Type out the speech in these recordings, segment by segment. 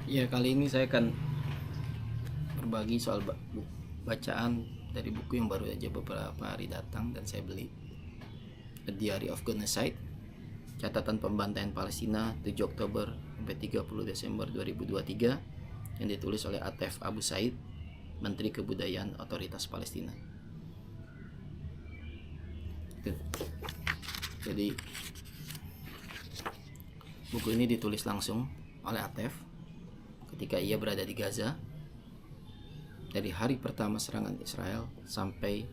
Ya, kali ini saya akan berbagi soal bacaan dari buku yang baru aja beberapa hari datang dan saya beli, A Diary of Genocide, catatan pembantaian Palestina 7 Oktober sampai 30 Desember 2023, yang ditulis oleh Atef Abu Said, Menteri Kebudayaan Otoritas Palestina. Jadi buku ini ditulis langsung oleh Atef ketika ia berada di Gaza dari hari pertama serangan Israel sampai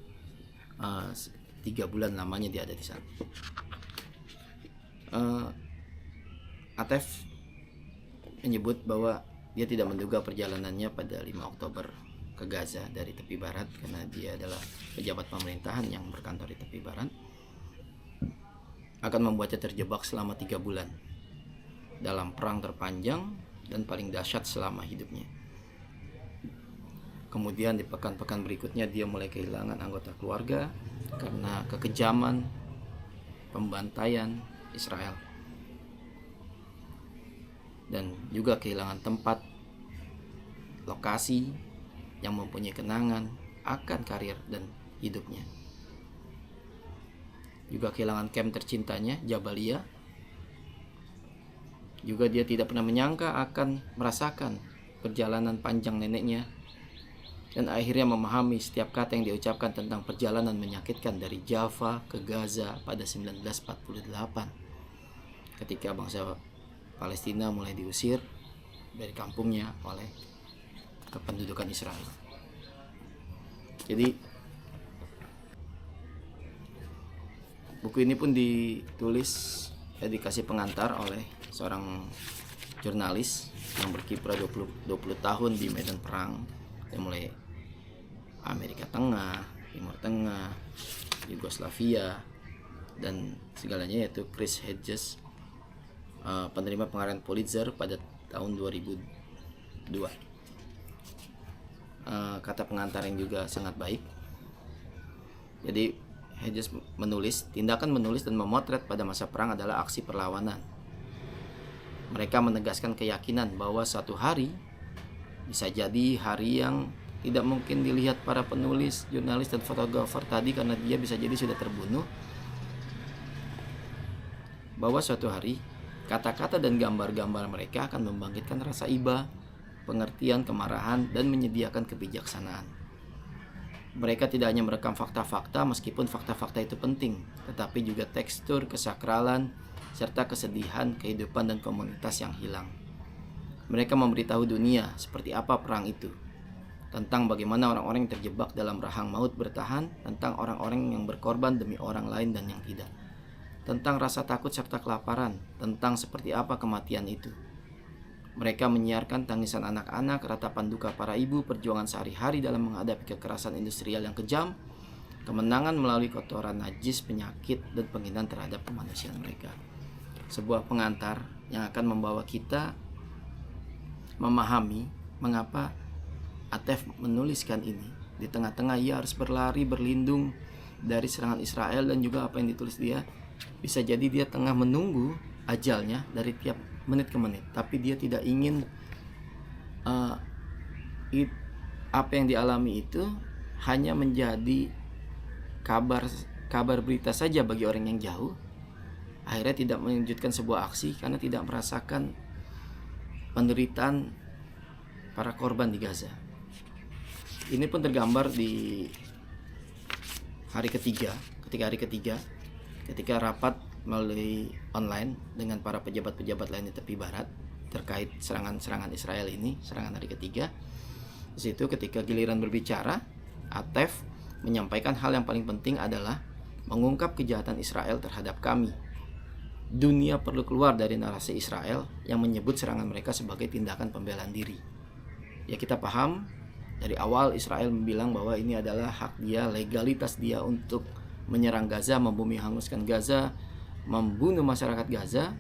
3 bulan lamanya dia ada di sana. Atef menyebut bahwa dia tidak menduga perjalanannya pada 5 Oktober ke Gaza dari tepi barat, karena dia adalah pejabat pemerintahan yang berkantor di tepi barat, akan membuatnya terjebak selama 3 bulan dalam perang terpanjang dan paling dahsyat selama hidupnya. Kemudian di pekan-pekan berikutnya dia mulai kehilangan anggota keluarga karena kekejaman pembantaian Israel, dan juga kehilangan tempat, lokasi yang mempunyai kenangan akan karir dan hidupnya. Juga kehilangan camp tercintanya, Jabalia. Juga dia tidak pernah menyangka akan merasakan perjalanan panjang neneknya, dan akhirnya memahami setiap kata yang diucapkan tentang perjalanan menyakitkan dari Jaffa ke Gaza pada 1948, ketika bangsa Palestina mulai diusir dari kampungnya oleh kependudukan Israel. Jadi buku ini pun ditulis, dikasih pengantar oleh seorang jurnalis yang berkiprah 20 tahun di medan perang, yang mulai Amerika Tengah, Timur Tengah, Yugoslavia, dan segalanya, yaitu Chris Hedges, penerima penghargaan Pulitzer pada tahun 2002. Kata pengantar yang juga sangat baik. Jadi Hedges menulis, tindakan menulis dan memotret pada masa perang adalah aksi perlawanan. Mereka menegaskan keyakinan bahwa suatu hari bisa jadi hari yang tidak mungkin dilihat para penulis, jurnalis, dan fotografer tadi, karena dia bisa jadi sudah terbunuh. Bahwa suatu hari kata-kata dan gambar-gambar mereka akan membangkitkan rasa iba, pengertian, kemarahan, dan menyediakan kebijaksanaan. Mereka tidak hanya merekam fakta-fakta, meskipun fakta-fakta itu penting, tetapi juga tekstur, kesakralan, serta kesedihan kehidupan dan komunitas yang hilang. Mereka memberitahu dunia seperti apa perang itu, tentang bagaimana orang-orang yang terjebak dalam rahang maut bertahan, tentang orang-orang yang berkorban demi orang lain dan yang tidak, tentang rasa takut serta kelaparan, tentang seperti apa kematian itu. Mereka menyiarkan tangisan anak-anak, ratapan duka para ibu, perjuangan sehari-hari dalam menghadapi kekerasan industrial yang kejam, kemenangan melalui kotoran najis, penyakit, dan penghinaan terhadap kemanusiaan mereka. Sebuah pengantar yang akan membawa kita memahami mengapa Atef menuliskan ini. Di tengah-tengah ia harus berlari, berlindung dari serangan Israel, dan juga apa yang ditulis dia, bisa jadi dia tengah menunggu ajalnya dari tiap menit ke menit, tapi dia tidak ingin apa yang dialami itu hanya menjadi kabar berita saja bagi orang yang jauh. Akhirnya tidak melanjutkan sebuah aksi karena tidak merasakan penderitaan para korban di Gaza. Ini pun tergambar di hari ketiga, ketika rapat melalui online dengan para pejabat-pejabat lain di tepi barat terkait serangan Israel ini, serangan hari ketiga. Di situ ketika giliran berbicara, Atef menyampaikan hal yang paling penting adalah mengungkap kejahatan Israel terhadap kami. Dunia perlu keluar dari narasi Israel yang menyebut serangan mereka sebagai tindakan pembelaan diri. Ya, kita paham dari awal Israel bilang bahwa ini adalah hak dia, legalitas dia untuk menyerang Gaza, membumi hanguskan Gaza, membunuh masyarakat Gaza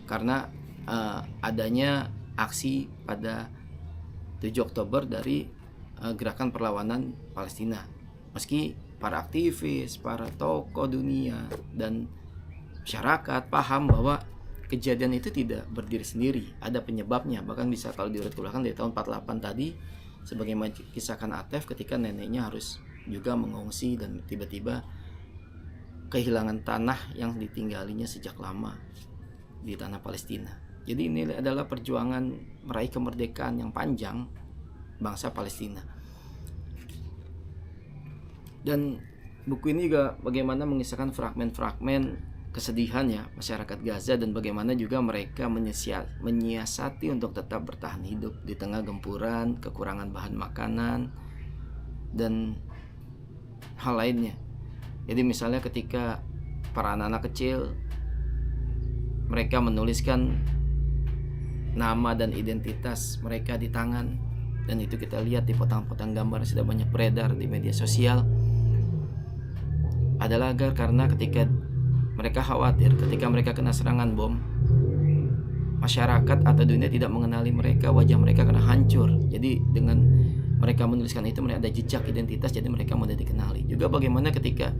karena adanya aksi pada 7 Oktober dari gerakan perlawanan Palestina. Meski para aktivis, para tokoh dunia, dan masyarakat paham bahwa kejadian itu tidak berdiri sendiri, ada penyebabnya. Bahkan bisa kalau diurut ke belakang dari tahun 48 tadi, sebagaimana kisahkan Atef ketika neneknya harus juga mengungsi dan tiba-tiba kehilangan tanah yang ditinggalinya sejak lama di tanah Palestina. Jadi ini adalah perjuangan meraih kemerdekaan yang panjang bangsa Palestina. Dan buku ini juga bagaimana mengisahkan fragmen-fragmen kesedihan ya masyarakat Gaza, dan bagaimana juga mereka menyiasati untuk tetap bertahan hidup di tengah gempuran, kekurangan bahan makanan, dan hal lainnya. Jadi misalnya ketika para anak-anak kecil, mereka menuliskan nama dan identitas mereka di tangan, dan itu kita lihat di potong-potong gambar yang sudah banyak beredar di media sosial, adalah agar karena ketika mereka khawatir ketika mereka kena serangan bom, masyarakat atau dunia tidak mengenali mereka, wajah mereka kena hancur. Jadi dengan mereka menuliskan itu, mereka ada jejak identitas, jadi mereka mudah dikenali. Juga bagaimana ketika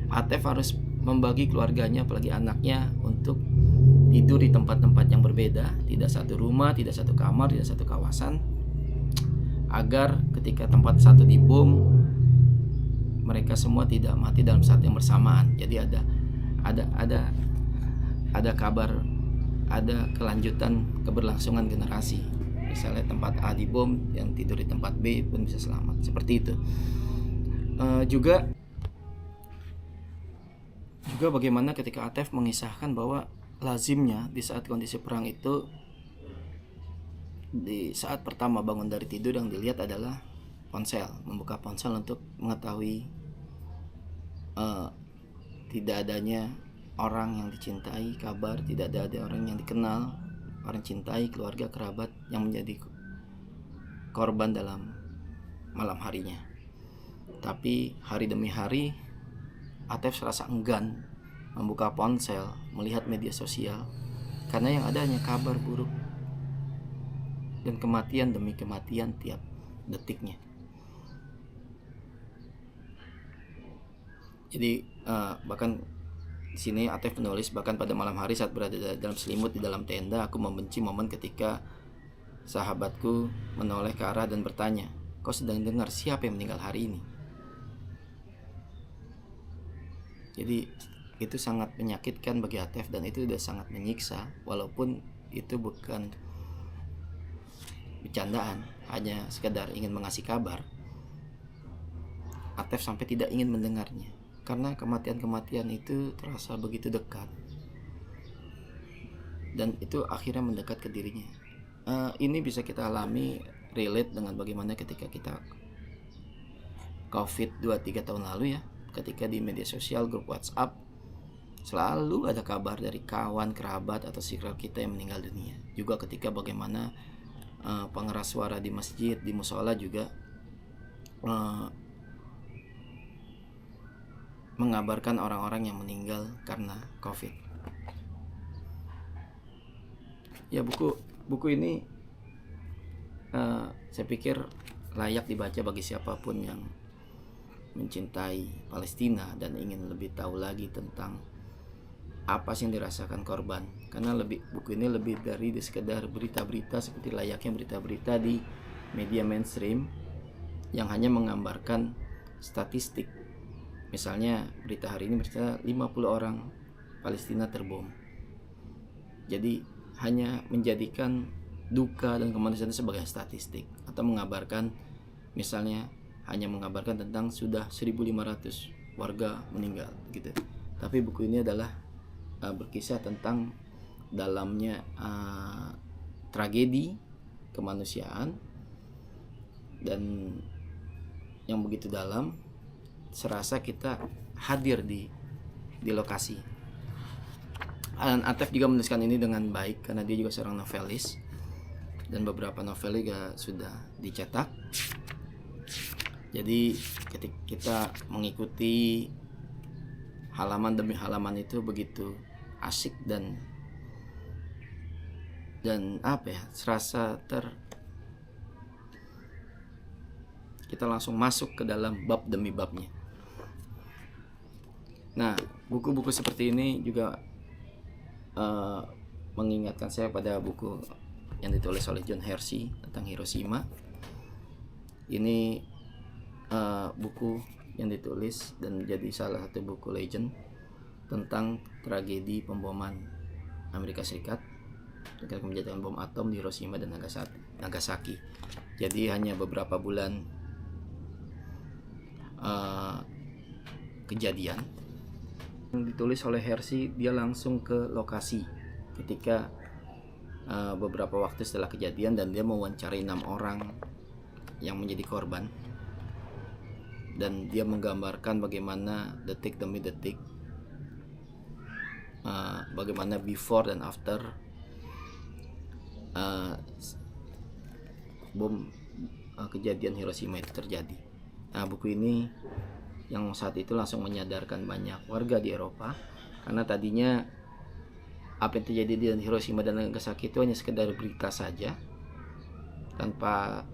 Atef harus membagi keluarganya, apalagi anaknya, untuk tidur di tempat-tempat yang berbeda, tidak satu rumah, tidak satu kamar, tidak satu kawasan, agar ketika tempat satu dibom, mereka semua tidak mati dalam saat yang bersamaan. Jadi ada kabar, ada kelanjutan keberlangsungan generasi. Misalnya tempat A dibom, yang tidur di tempat B pun bisa selamat. Seperti itu. Juga bagaimana ketika Atef mengisahkan bahwa lazimnya di saat kondisi perang itu, di saat pertama bangun dari tidur yang dilihat adalah ponsel, membuka ponsel untuk mengetahui tidak adanya orang yang dicintai, kabar tidak ada orang yang dikenal, orang cintai, keluarga, kerabat yang menjadi korban dalam malam harinya. Tapi hari demi hari Atef serasa enggan membuka ponsel, melihat media sosial, karena yang ada hanya kabar buruk dan kematian demi kematian tiap detiknya. Jadi bahkan di sini Atef menulis, bahkan pada malam hari saat berada dalam selimut di dalam tenda, aku membenci momen ketika sahabatku menoleh ke arah dan bertanya, kau sedang dengar siapa yang meninggal hari ini? Jadi itu sangat menyakitkan bagi Atef, dan itu sudah sangat menyiksa, walaupun itu bukan bercandaan, hanya sekedar ingin mengasih kabar. Atef sampai tidak ingin mendengarnya, karena kematian-kematian itu terasa begitu dekat, dan itu akhirnya mendekat ke dirinya. Ini bisa kita alami, relate dengan bagaimana ketika kita COVID 2-3 tahun lalu ya, ketika di media sosial, grup WhatsApp, selalu ada kabar dari kawan, kerabat, atau circle kita yang meninggal dunia. Juga ketika bagaimana pengeras suara di masjid, di musola juga mengabarkan orang-orang yang meninggal karena COVID. Ya, buku ini saya pikir layak dibaca bagi siapapun yang mencintai Palestina dan ingin lebih tahu lagi tentang apa sih yang dirasakan korban. Karena buku ini lebih dari sekedar berita-berita seperti layaknya berita-berita di media mainstream yang hanya menggambarkan statistik. Misalnya berita hari ini bercerita 50 orang Palestina terbom. Jadi hanya menjadikan duka dan kemanusiaan sebagai statistik, atau mengabarkan, misalnya hanya mengabarkan tentang sudah 1.500 warga meninggal gitu. Tapi buku ini adalah berkisah tentang dalamnya tragedi kemanusiaan, dan yang begitu dalam, serasa kita hadir di lokasi. Alan Atef juga menuliskan ini dengan baik karena dia juga seorang novelis, dan beberapa novelnya juga sudah dicetak. Jadi ketika kita mengikuti halaman demi halaman itu begitu asik dan serasa kita langsung masuk ke dalam bab demi babnya. Nah, buku-buku seperti ini juga mengingatkan saya pada buku yang ditulis oleh John Hersey tentang Hiroshima. Ini buku yang ditulis dan jadi salah satu buku legend tentang tragedi pemboman Amerika Serikat ketika menjatuhkan bom atom di Hiroshima dan Nagasaki. Jadi hanya beberapa bulan kejadian yang ditulis oleh Hersey, dia langsung ke lokasi ketika beberapa waktu setelah kejadian, dan dia mewawancarai 6 orang yang menjadi korban, dan dia menggambarkan bagaimana detik demi detik, bagaimana before dan after bom kejadian Hiroshima itu terjadi. Nah, buku ini yang saat itu langsung menyadarkan banyak warga di Eropa, karena tadinya apa yang terjadi di Hiroshima dan Nagasaki itu hanya sekedar berita saja tanpa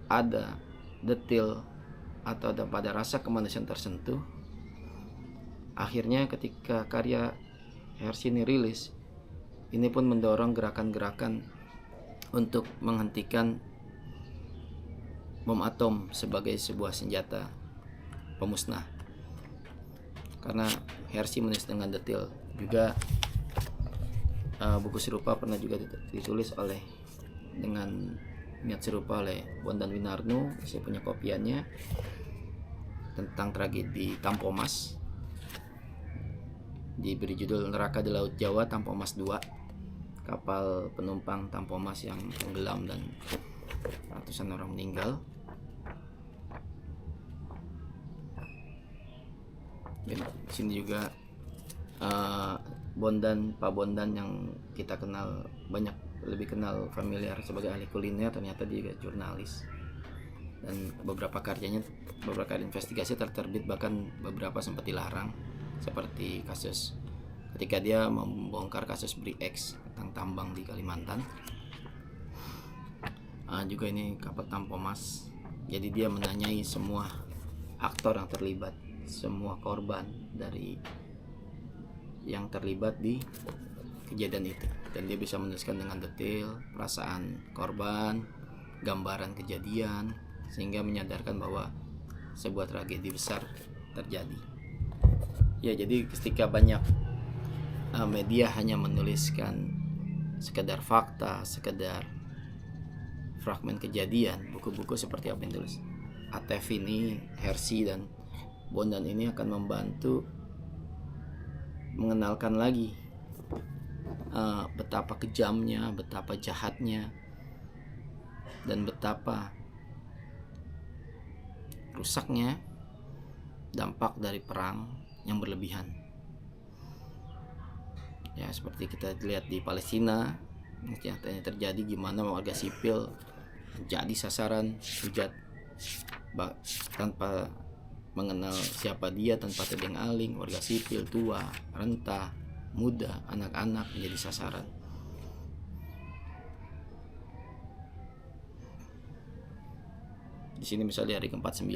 ada detail atau pada rasa kemanusiaan tersentuh. Akhirnya ketika karya Hersey ini rilis, ini pun mendorong gerakan-gerakan untuk menghentikan bom atom sebagai sebuah senjata pemusnah, karena Hersey menulis dengan detail. Juga buku serupa pernah juga ditulis oleh dengan niat serupa oleh Bondan Winarno, saya punya kopiannya, tentang tragedi Tampomas, diberi judul Neraka di Laut Jawa Tampomas 2, kapal penumpang Tampomas yang tenggelam dan ratusan orang meninggal. Dan di sini juga Pak Bondan yang kita kenal lebih kenal familiar sebagai ahli kuliner, ternyata dia juga jurnalis, dan beberapa karya investigasi terbit, bahkan beberapa sempat dilarang, seperti kasus ketika dia membongkar kasus BRIX tentang tambang di Kalimantan. Juga ini kapal Tampomas, jadi dia menanyai semua aktor yang terlibat, semua korban dari yang terlibat di kejadian itu, dan dia bisa menuliskan dengan detail perasaan korban, gambaran kejadian, sehingga menyadarkan bahwa sebuah tragedi besar terjadi. Ya, jadi ketika banyak media hanya menuliskan sekedar fakta, sekedar fragmen kejadian, buku-buku seperti apa yang ditulis Atef ini, Hersey dan Bondan ini akan membantu mengenalkan lagi betapa kejamnya, betapa jahatnya, dan betapa rusaknya dampak dari perang yang berlebihan. Ya, seperti kita lihat di Palestina, nyatanya terjadi gimana warga sipil menjadi sasaran hujat tanpa mengenal siapa dia, tanpa tebing aling. Warga sipil, tua, renta, muda, anak-anak menjadi sasaran. Di sini misalnya hari ke-49,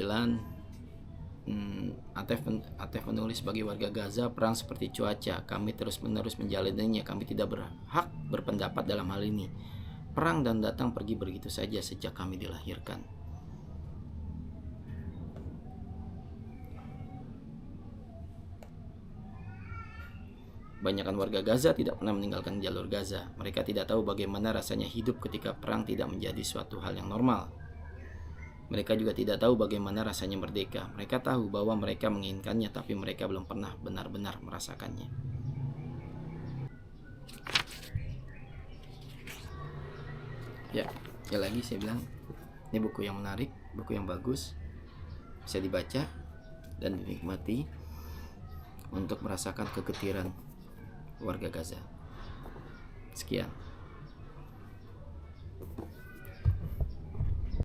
Atef menulis, bagi warga Gaza perang seperti cuaca, kami terus-menerus menjalaninya, kami tidak berhak berpendapat dalam hal ini. Perang dan datang pergi begitu saja sejak kami dilahirkan. Banyakan warga Gaza tidak pernah meninggalkan jalur Gaza. Mereka tidak tahu bagaimana rasanya hidup ketika perang tidak menjadi suatu hal yang normal. Mereka juga tidak tahu bagaimana rasanya merdeka. Mereka tahu bahwa mereka menginginkannya, tapi mereka belum pernah benar-benar merasakannya. Ya lagi saya bilang, ini buku yang menarik, buku yang bagus, bisa dibaca dan dinikmati untuk merasakan kegetiran warga Gaza. Sekian.